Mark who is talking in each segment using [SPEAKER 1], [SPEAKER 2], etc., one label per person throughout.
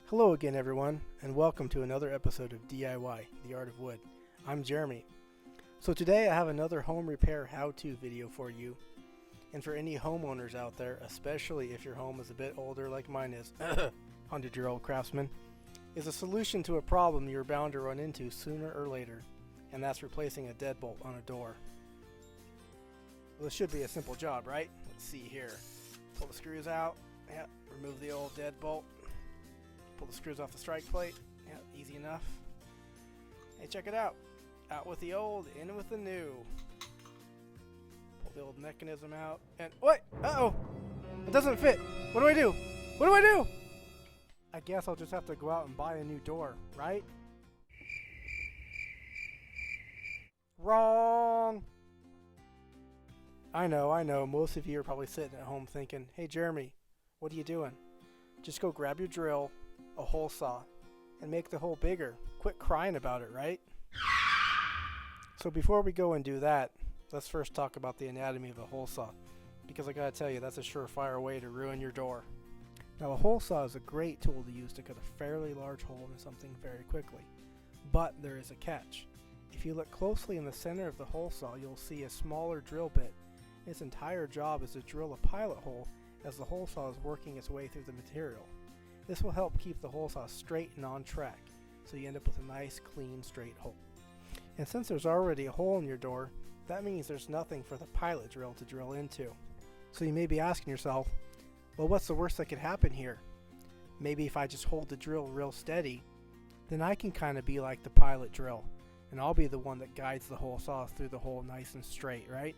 [SPEAKER 1] Hello again everyone, and welcome to another episode of DIY, The Art of Wood. I'm Jeremy. So today I have another home repair how-to video for you. And for any homeowners out there, especially if your home is a bit older like mine is, 100-year-old craftsman, is a solution to a problem you're bound to run into sooner or later, and that's replacing a deadbolt on a door. Well, this should be a simple job, right? Let's see here. Pull the screws out, remove the old deadbolt. Pull the screws off the strike plate. Yeah, easy enough. Hey, check it out. Out with the old, in with the new. Pull the old mechanism out. And what? Uh-oh! It doesn't fit. What do I do? What do I do? I guess I'll just have to go out and buy a new door, right? Wrong! I know. Most of you are probably sitting at home thinking, hey, Jeremy, what are you doing? Just go grab your drill, a hole saw, and make the hole bigger. Quit crying about it, right? So before we go and do that, let's first talk about the anatomy of a hole saw, because I gotta tell you, that's a surefire way to ruin your door. Now, a hole saw is a great tool to use to cut a fairly large hole into something very quickly, but there is a catch. If you look closely in the center of the hole saw, you'll see a smaller drill bit. Its entire job is to drill a pilot hole as the hole saw is working its way through the material. This will help keep the hole saw straight and on track, so you end up with a nice, clean, straight hole. And since there's already a hole in your door, that means there's nothing for the pilot drill to drill into. So you may be asking yourself, well, what's the worst that could happen here? Maybe if I just hold the drill real steady, then I can kind of be like the pilot drill, and I'll be the one that guides the hole saw through the hole nice and straight, right?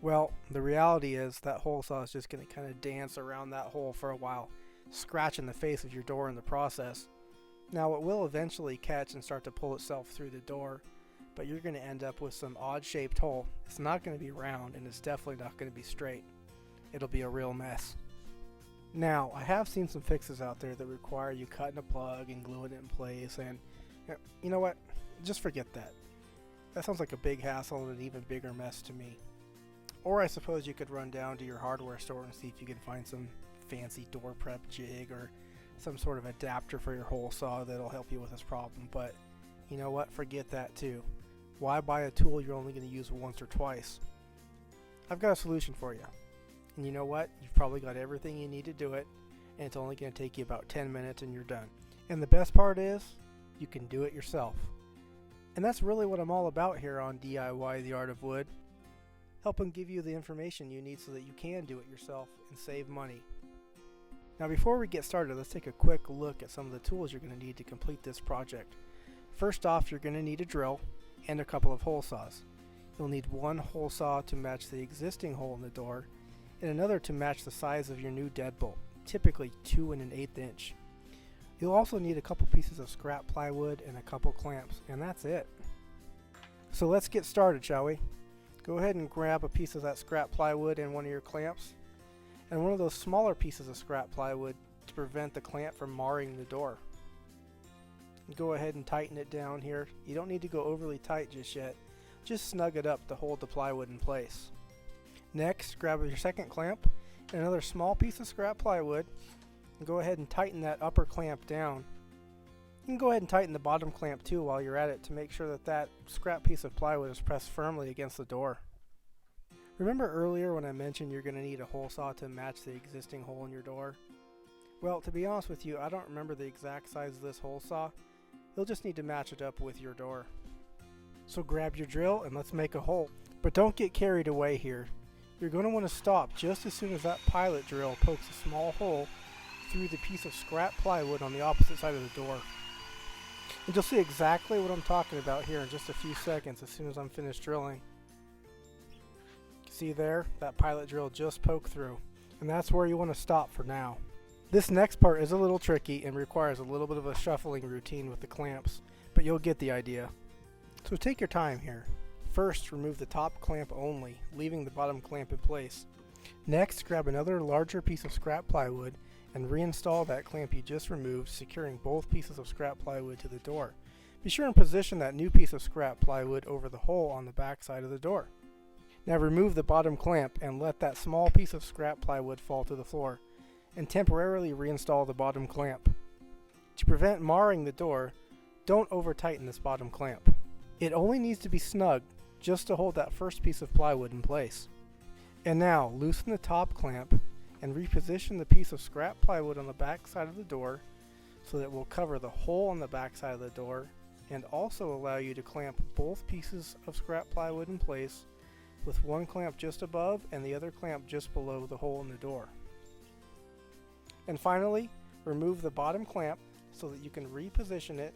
[SPEAKER 1] Well, the reality is that hole saw is just going to kind of dance around that hole for a while, scratching the face of your door in the process. Now, it will eventually catch and start to pull itself through the door, but you're going to end up with some odd shaped hole. It's not going to be round, and it's definitely not going to be straight. It'll be a real mess. Now, I have seen some fixes out there that require you cutting a plug and gluing it in place, and you know what? Just forget that. That sounds like a big hassle and an even bigger mess to me. Or I suppose you could run down to your hardware store and see if you can find some fancy door prep jig or some sort of adapter for your hole saw that'll help you with this problem. But you know what? Forget that too. Why buy a tool you're only going to use once or twice? I've got a solution for you. And you know what? You've probably got everything you need to do it, and it's only going to take you about 10 minutes and you're done. And the best part is, you can do it yourself. And that's really what I'm all about here on DIY The Art of Wood. Helping give you the information you need so that you can do it yourself and save money. Now, before we get started, let's take a quick look at some of the tools you're going to need to complete this project. First off, you're going to need a drill and a couple of hole saws. You'll need one hole saw to match the existing hole in the door and another to match the size of your new deadbolt, typically 2 1/8 inch. You'll also need a couple pieces of scrap plywood and a couple clamps, and that's it. So let's get started, shall we? Go ahead and grab a piece of that scrap plywood and one of your clamps, and one of those smaller pieces of scrap plywood to prevent the clamp from marring the door. Go ahead and tighten it down here. You don't need to go overly tight just yet. Just snug it up to hold the plywood in place. Next, grab your second clamp and another small piece of scrap plywood, and go ahead and tighten that upper clamp down. You can go ahead and tighten the bottom clamp too while you're at it to make sure that that scrap piece of plywood is pressed firmly against the door. Remember earlier when I mentioned you're going to need a hole saw to match the existing hole in your door? Well, to be honest with you, I don't remember the exact size of this hole saw. You'll just need to match it up with your door. So grab your drill and let's make a hole. But don't get carried away here. You're going to want to stop just as soon as that pilot drill pokes a small hole through the piece of scrap plywood on the opposite side of the door. And you'll see exactly what I'm talking about here in just a few seconds as soon as I'm finished drilling. See there? That pilot drill just poked through. And that's where you want to stop for now. This next part is a little tricky and requires a little bit of a shuffling routine with the clamps, but you'll get the idea. So take your time here. First, remove the top clamp only, leaving the bottom clamp in place. Next, grab another larger piece of scrap plywood and reinstall that clamp you just removed, securing both pieces of scrap plywood to the door. Be sure and position that new piece of scrap plywood over the hole on the back side of the door. Now remove the bottom clamp and let that small piece of scrap plywood fall to the floor, and temporarily reinstall the bottom clamp. To prevent marring the door, don't over tighten this bottom clamp. It only needs to be snug just to hold that first piece of plywood in place. And now loosen the top clamp and reposition the piece of scrap plywood on the back side of the door so that it will cover the hole on the back side of the door and also allow you to clamp both pieces of scrap plywood in place with one clamp just above and the other clamp just below the hole in the door. And finally, remove the bottom clamp so that you can reposition it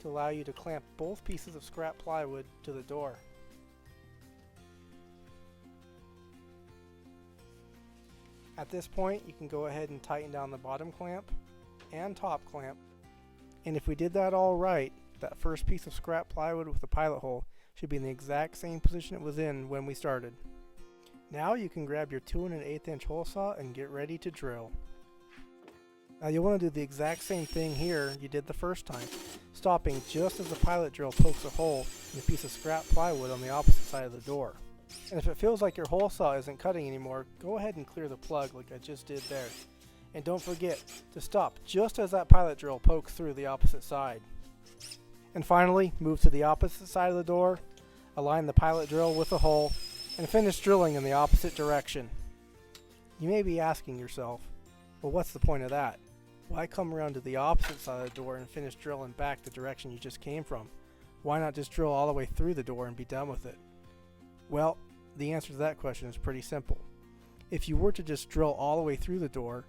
[SPEAKER 1] to allow you to clamp both pieces of scrap plywood to the door. At this point, you can go ahead and tighten down the bottom clamp and top clamp. And if we did that all right, that first piece of scrap plywood with the pilot hole should be in the exact same position it was in when we started. Now you can grab your 2 1/8 inch hole saw and get ready to drill. Now you'll want to do the exact same thing here you did the first time, stopping just as the pilot drill pokes a hole in the piece of scrap plywood on the opposite side of the door. And if it feels like your hole saw isn't cutting anymore, go ahead and clear the plug like I just did there. And don't forget to stop just as that pilot drill pokes through the opposite side. And finally, move to the opposite side of the door, align the pilot drill with the hole, and finish drilling in the opposite direction. You may be asking yourself, well, what's the point of that? Why come around to the opposite side of the door and finish drilling back the direction you just came from? Why not just drill all the way through the door and be done with it? Well, the answer to that question is pretty simple. If you were to just drill all the way through the door,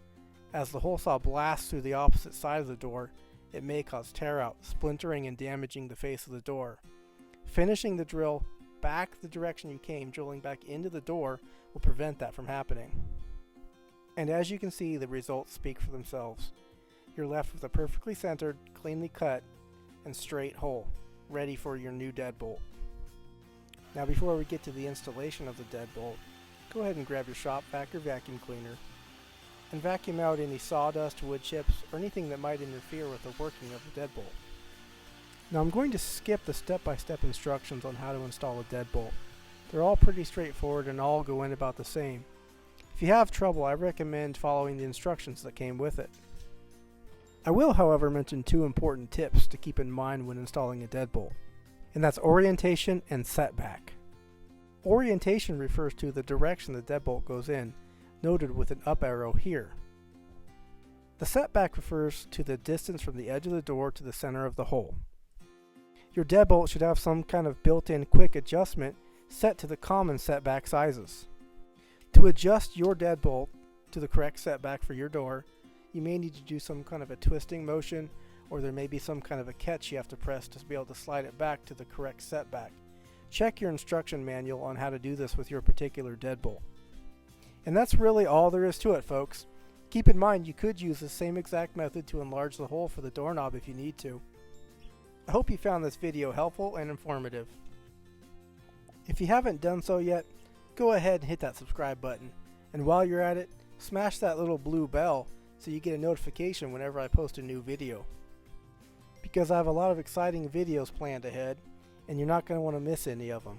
[SPEAKER 1] as the hole saw blasts through the opposite side of the door, it may cause tear out, splintering and damaging the face of the door. Finishing the drill back the direction you came, drilling back into the door, will prevent that from happening. And as you can see, the results speak for themselves. You're left with a perfectly centered, cleanly cut, and straight hole, ready for your new deadbolt. Now before we get to the installation of the deadbolt, go ahead and grab your shop vac or vacuum cleaner and vacuum out any sawdust, wood chips, or anything that might interfere with the working of the deadbolt. Now I'm going to skip the step-by-step instructions on how to install a deadbolt. They're all pretty straightforward and all go in about the same. If you have trouble, I recommend following the instructions that came with it. I will, however, mention 2 important tips to keep in mind when installing a deadbolt, and that's orientation and setback. Orientation refers to the direction the deadbolt goes in, noted with an up arrow here. The setback refers to the distance from the edge of the door to the center of the hole. Your deadbolt should have some kind of built-in quick adjustment set to the common setback sizes. To adjust your deadbolt to the correct setback for your door, you may need to do some kind of a twisting motion, or there may be some kind of a catch you have to press to be able to slide it back to the correct setback. Check your instruction manual on how to do this with your particular deadbolt. And that's really all there is to it, folks. Keep in mind you could use the same exact method to enlarge the hole for the doorknob if you need to. I hope you found this video helpful and informative. If you haven't done so yet, go ahead and hit that subscribe button. And while you're at it, smash that little blue bell so you get a notification whenever I post a new video. Because I have a lot of exciting videos planned ahead, and you're not going to want to miss any of them.